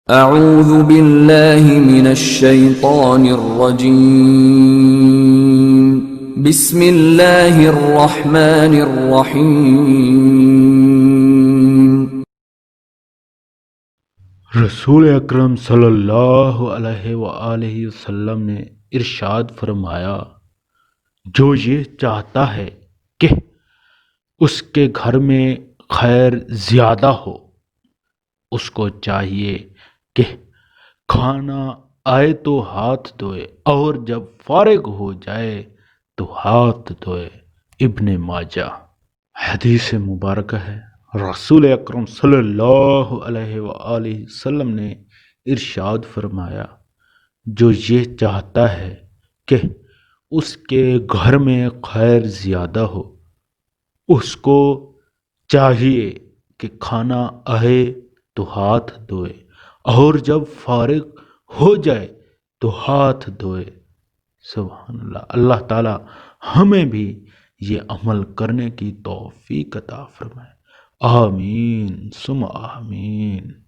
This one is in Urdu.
اعوذ باللہ من الشیطان الرجیم بسم اللہ الرحمن الرحیم۔ رسول اکرم صلی اللہ علیہ وآلہ وسلم نے ارشاد فرمایا، جو یہ چاہتا ہے کہ اس کے گھر میں خیر زیادہ ہو، اس کو چاہیے کہ کھانا آئے تو ہاتھ دھوئے اور جب فارغ ہو جائے تو ہاتھ دھوئے۔ ابن ماجہ۔ حدیث مبارکہ ہے، رسول اکرم صلی اللہ علیہ وآلہ وسلم نے ارشاد فرمایا، جو یہ چاہتا ہے کہ اس کے گھر میں خیر زیادہ ہو، اس کو چاہیے کہ کھانا آئے تو ہاتھ دھوئے اور جب فارغ ہو جائے تو ہاتھ دھوئے۔ سبحان اللہ۔ اللہ تعالی ہمیں بھی یہ عمل کرنے کی توفیق عطا فرمائے۔ آمین ثم آمین۔